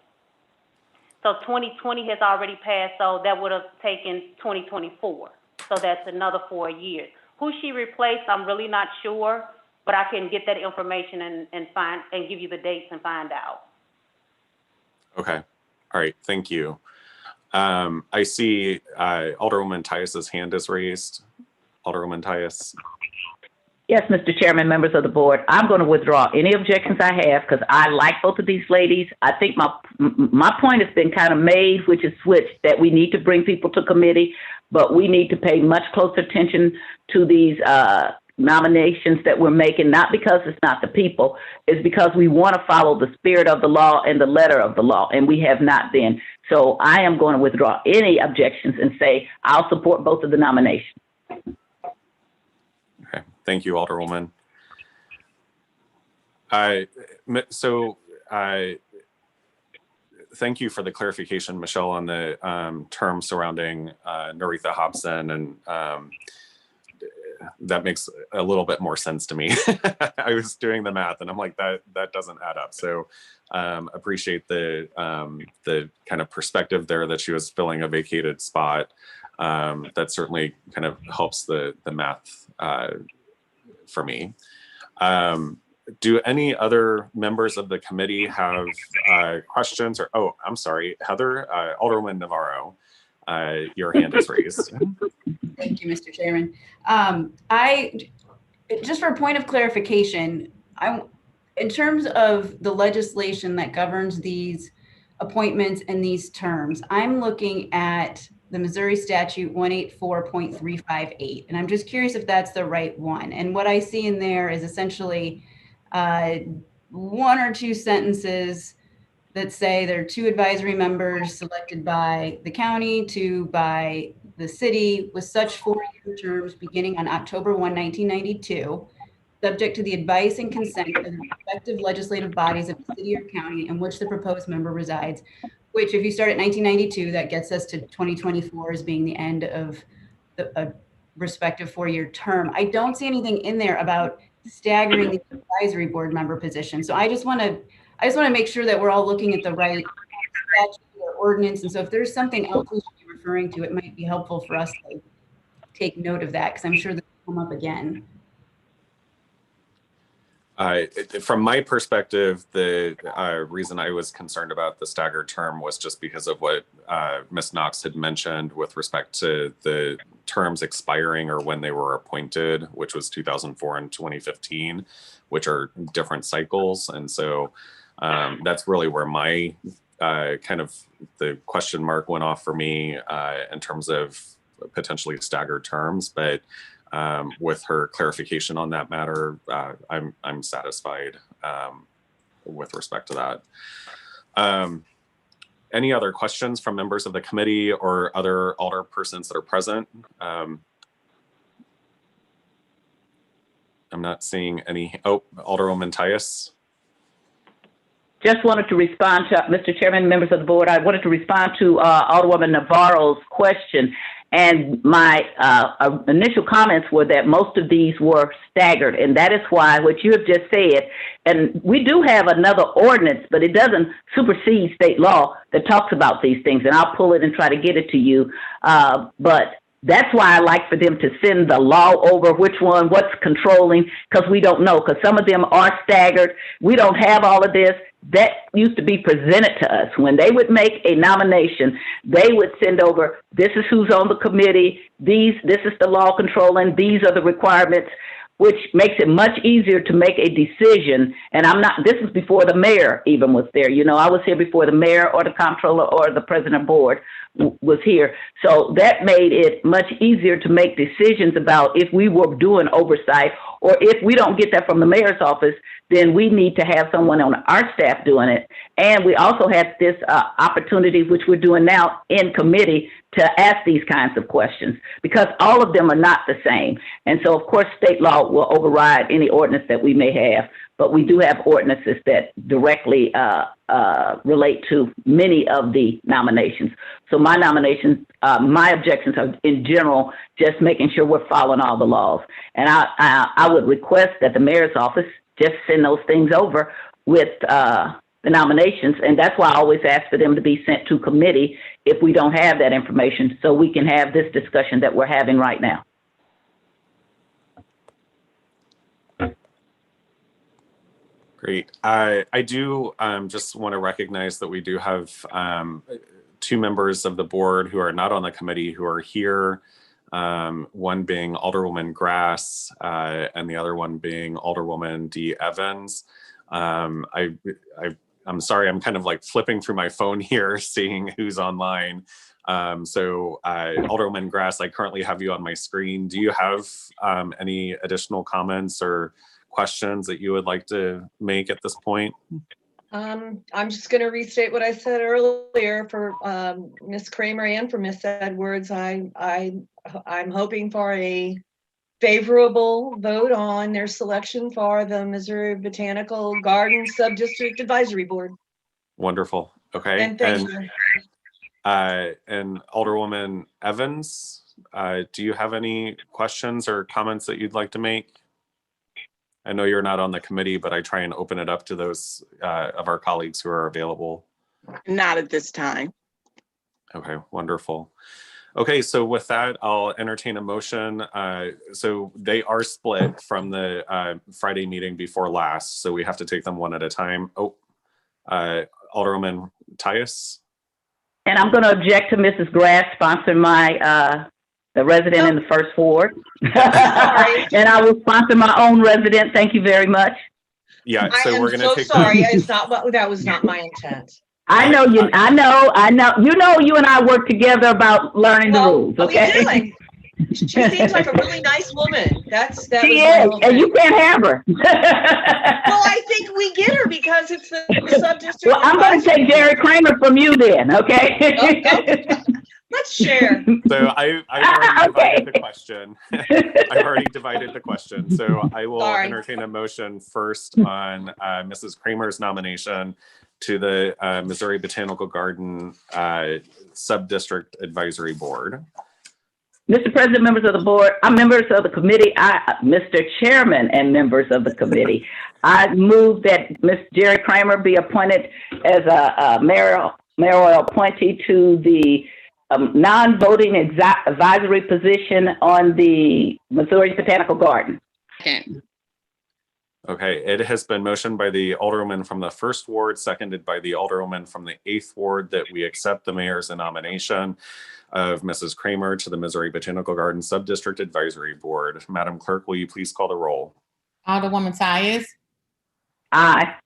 So 2020 has already passed, so that would have taken 2024. So that's another 4 years. Who she replaced, I'm really not sure, but I can get that information and give you the dates and find out. Okay. All right. Thank you. I see Alderwoman Tyus's hand is raised. Alderwoman Tyus. Yes, Mr. Chairman, members of the board, I'm going to withdraw any objections I have because I like both of these ladies. I think my point has been kind of made, which is switched, that we need to bring people to committee, but we need to pay much closer attention to these nominations that we're making, not because it's not the people, it's because we want to follow the spirit of the law and the letter of the law, and we have not been. So I am going to withdraw any objections and say I'll support both of the nominations. Okay, thank you, Alderwoman. Thank you for the clarification, Michelle, on the term surrounding Naritha Hobson, and that makes a little bit more sense to me. I was doing the math, and I'm like, that doesn't add up. So appreciate the kind of perspective there that she was filling a vacated spot. That certainly kind of helps the math for me. Do any other members of the committee have questions? Or, oh, I'm sorry, Heather, Alderwoman Navarro, your hand is raised. Thank you, Mr. Chairman. Just for a point of clarification, in terms of the legislation that governs these appointments and these terms, I'm looking at the Missouri Statute 184.358, and I'm just curious if that's the right one. And what I see in there is essentially one or two sentences that say there are 2 advisory members selected by the county, 2 by the city, with such 4-year terms beginning on October 1, 1992, subject to the advice and consent of the respective legislative bodies of the city or county in which the proposed member resides, which if you start at 1992, that gets us to 2024 as being the end of the respective 4-year term. I don't see anything in there about staggering the advisory board member position. So I just want to make sure that we're all looking at the right statute or ordinance. And so if there's something else we should be referring to, it might be helpful for us to take note of that, because I'm sure that will come up again. From my perspective, the reason I was concerned about the staggered term was just because of what Ms. Knox had mentioned with respect to the terms expiring or when they were appointed, which was 2004 and 2015, which are different cycles. And so that's really where my kind of the question mark went off for me in terms of potentially staggered terms. But with her clarification on that matter, I'm satisfied with respect to that. Any other questions from members of the committee or other alder persons that are present? I'm not seeing any. Oh, Alderwoman Tyus. Just wanted to respond to Mr. Chairman, members of the board. I wanted to respond to Alderwoman Navarro's question. And my initial comments were that most of these were staggered. And that is why what you have just said, and we do have another ordinance, but it doesn't supersede state law that talks about these things. And I'll pull it and try to get it to you. But that's why I like for them to send the law over, which one, what's controlling, because we don't know, because some of them are staggered. We don't have all of this. That used to be presented to us. When they would make a nomination, they would send over, this is who's on the committee, this is the law controlling, these are the requirements, which makes it much easier to make a decision. And this is before the mayor even was there. You know, I was here before the mayor or the comptroller or the president board was here. So that made it much easier to make decisions about if we were doing oversight, or if we don't get that from the mayor's office, then we need to have someone on our staff doing it. And we also have this opportunity, which we're doing now in committee, to ask these kinds of questions, because all of them are not the same. And so, of course, state law will override any ordinance that we may have, but we do have ordinances that directly relate to many of the nominations. So my nominations, my objections are in general, just making sure we're following all the laws. And I would request that the mayor's office just send those things over with the nominations. And that's why I always ask for them to be sent to committee if we don't have that information, so we can have this discussion that we're having right now. Great. I do just want to recognize that we do have two members of the board who are not on the committee who are here. One being Alderwoman Grass and the other one being Alderwoman D. Evans. I'm sorry, I'm kind of like flipping through my phone here, seeing who's online. So Alderwoman Grass, I currently have you on my screen. Do you have any additional comments or questions that you would like to make at this point? I'm just going to restate what I said earlier for Ms. Kramer and for Ms. Edwards. I'm hoping for a favorable vote on their selection for the Missouri Botanical Garden Subdistrict Advisory Board. Wonderful. Okay. And thank you. And Alderwoman Evans, do you have any questions or comments that you'd like to make? I know you're not on the committee, but I try and open it up to those of our colleagues who are available. Not at this time. Okay, wonderful. Okay, so with that, I'll entertain a motion. So they are split from the Friday meeting before last, so we have to take them one at a time. Oh, Alderwoman Tyus. And I'm going to object to Mrs. Grass sponsoring my the resident in the first ward. And I will sponsor my own resident. Thank you very much. Yeah, so we're going to take. Sorry, it's not that was not my intent. I know you. I know. You know, you and I work together about learning the rules. Okay. She seems like a really nice woman. She is, and you can't have her. Well, I think we get her because it's the sub-district. Well, I'm going to take Jerry Kramer from you then, okay? Let's share. So I've already divided the question. I've already divided the question. So I will entertain a motion first on Mrs. Kramer's nomination to the Missouri Botanical Garden Sub-District Advisory Board. Mr. President, members of the board, members of the committee, Mr. Chairman and members of the committee, I move that Ms. Jerry Kramer be appointed as a mayoral appointee to the non-voting advisory position on the Missouri Botanical Garden. Second. Okay, it has been motioned by the Alderwoman from the 1st Ward, seconded by the Alderwoman from the 8th Ward, that we accept the mayor's nomination of Mrs. Kramer to the Missouri Botanical Garden Subdistrict Advisory Board. Madam Clerk, will you please call the roll? Alderwoman Tyus, Aye.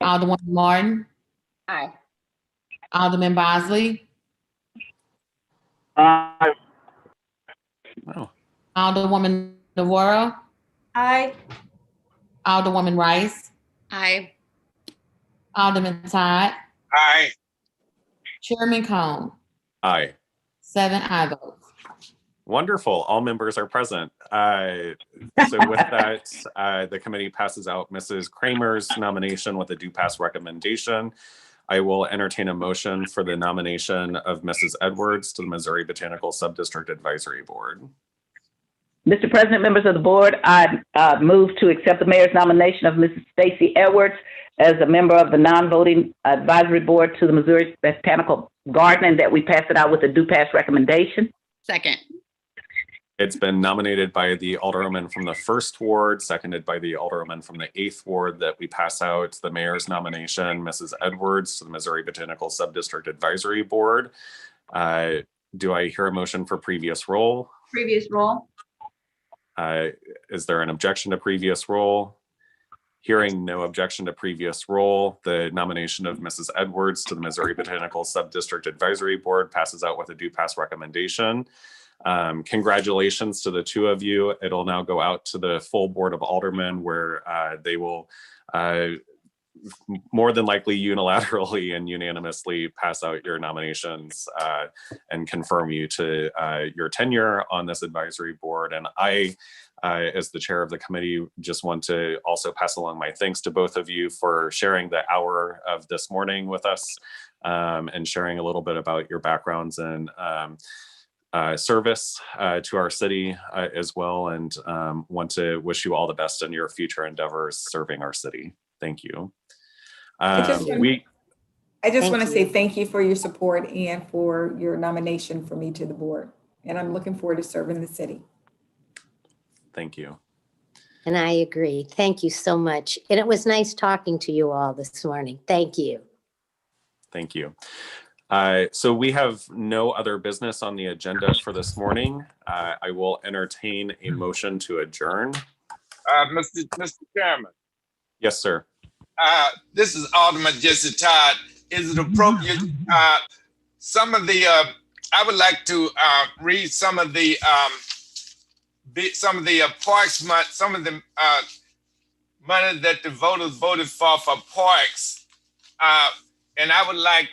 Alderwoman Martin, Aye. Alderman Bosley, Aye. Oh, Alderwoman Devorah, Aye. Alderwoman Rice, Aye. Alderman Todd, Aye. Chairman Cone, aye. 7 aye votes. Wonderful. All members are present. So with that, the committee passes out Mrs. Kramer's nomination with a do pass recommendation. I will entertain a motion for the nomination of Mrs. Edwards to the Missouri Botanical Subdistrict Advisory Board. Mr. President, members of the board, I move to accept the mayor's nomination of Mrs. Stacy Edwards as a member of the non-voting advisory board to the Missouri Botanical Garden, and that we pass it out with a do pass recommendation. Second. It's been nominated by the Alderwoman from the 1st Ward, seconded by the Alderwoman from the 8th Ward, that we pass out the mayor's nomination, Mrs. Edwards, to the Missouri Botanical Subdistrict Advisory Board. Do I hear a motion for previous roll? Previous roll. Is there an objection to previous roll? Hearing no objection to previous roll, the nomination of Mrs. Edwards to the Missouri Botanical Subdistrict Advisory Board passes out with a do pass recommendation. Congratulations to the two of you. It'll now go out to the full Board of Aldermen, where they will more than likely unilaterally and unanimously pass out your nominations and confirm you to your tenure on this advisory board. And I, as the chair of the committee, just want to also pass along my thanks to both of you for sharing the hour of this morning with us and sharing a little bit about your backgrounds and service to our city as well, and want to wish you all the best in your future endeavors serving our city. Thank you. I just Thank want to you. say thank you for your support and for your nomination for me to the board. And I'm looking forward to serving the city. Thank you. And I agree. Thank you so much. And it was nice talking to you all this morning. Thank you. Thank you. So we have no other business on the agenda for this morning. I will entertain a motion to adjourn. Mr. Chairman, Yes, sir. this is Alderman Jesse Todd. Is it appropriate? Some of the I would like to read some of the parks money, some of the money that the voters voted for parks, and I would like,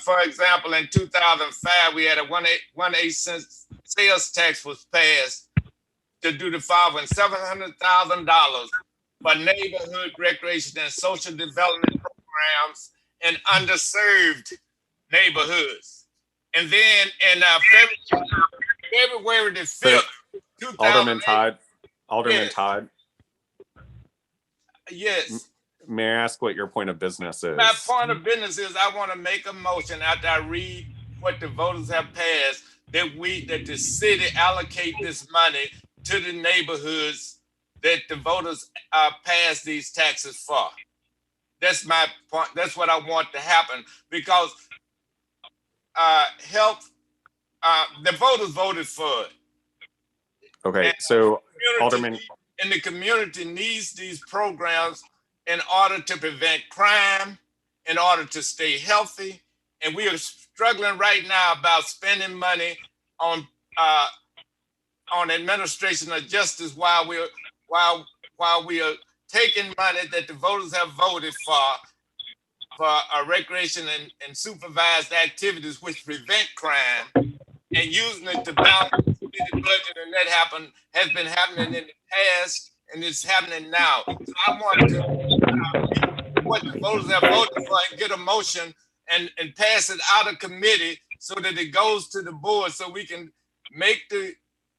for example, in 2005 we had a 1/8 cent sales tax was passed to do the following: $700,000 for neighborhood recreation and social development programs in underserved neighborhoods. And then in February the 5th, 2008, Alderman Yes. Todd, yes. may I ask what your point of business is? My point of business is I want to make a motion after I read what the voters have passed that the city allocate this money to the neighborhoods that the voters passed these taxes for. That's my point. That's what I want to happen, because the voters voted for it. Okay, And so community Alderman, and the community needs these programs in order to prevent crime, in order to stay healthy. And we are struggling right now about spending money on administration of justice while we are taking money that the voters have voted for recreation and supervised activities which prevent crime, and using it to balance the city budget. And that has been happening in the past, and it's happening now. So I want to what the voters have voted for and get a motion and pass it out of committee so that it goes to the board, so we can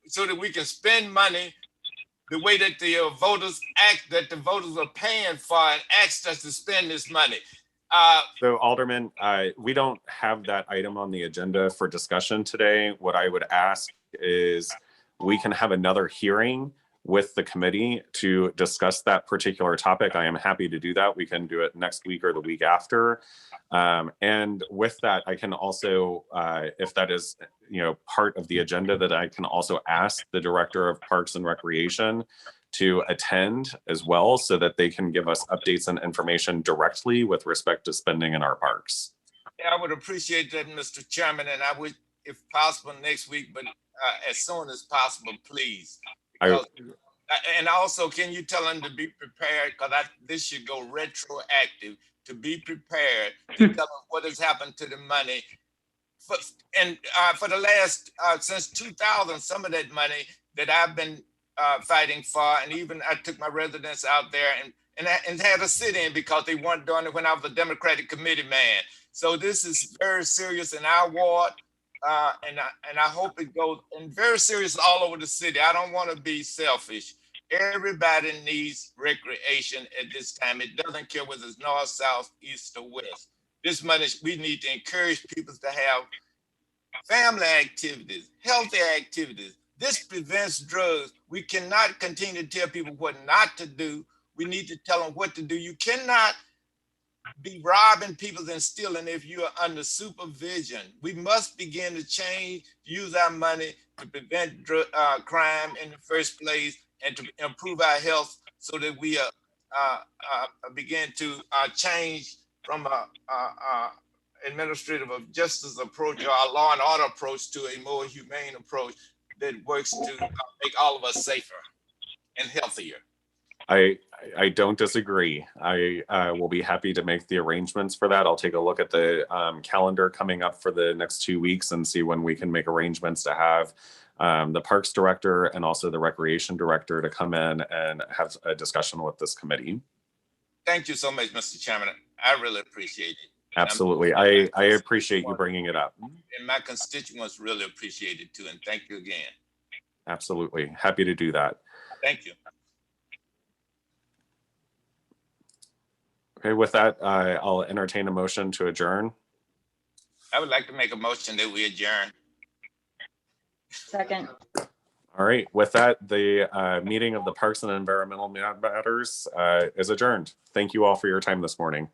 so that we can spend money the way that the voters are paying for and asked us to spend this money. So Alderman, we don't have that item on the agenda for discussion today. What I would ask is we can have another hearing with the committee to discuss that particular topic, I am happy to do that. We can do it next week or the week after. And with that, I can also, if that is, part of the agenda, that I can also ask the Director of Parks and Recreation to attend as well, so that they can give us updates and information directly with respect to spending in our parks. Yeah, I would appreciate that, Mr. Chairman, and I would, if possible, next week, but as soon as possible, please. Because, and also, can you tell them to be prepared? Because this should go retroactive, to be prepared to tell them what has happened to the money. For the last, since 2000, some of that money that I've been fighting for, and even I took my residents out there and had a sit-in because they weren't doing it when I was a Democratic committee man. So this is very serious in our ward, and I hope it goes, and very serious all over the city. I don't want to be selfish. Everybody needs recreation at this time. It doesn't care whether it's north, south, east, or west. This money, we need to encourage people to have family activities, healthy activities. This prevents drugs. We cannot continue to tell people what not to do. We need to tell them what to do. You cannot be robbing people and stealing if you are under supervision. We must begin to change, use our money to prevent crime in the first place and to improve our health, so that we begin to change from a administrative of justice approach, or a law and order approach, to a more humane approach that works to make all of us safer and healthier. I don't disagree. I will be happy to make the arrangements for that. I'll take a look at the calendar coming up for the next 2 weeks and see when we can make arrangements to have the Parks Director and also the Recreation Director to come in and have a discussion with this committee. Thank you so much, Mr. Chairman. I really appreciate it. Absolutely. I appreciate you bringing it up. And my constituents really appreciate it too. And thank you again. Absolutely. Happy to do that. Thank you. Okay, with that, I'll entertain a motion to adjourn. I would like to make a motion that we adjourn. Second. All right, with that, the meeting of the Parks and Environmental Matters is adjourned. Thank you all for your time this morning.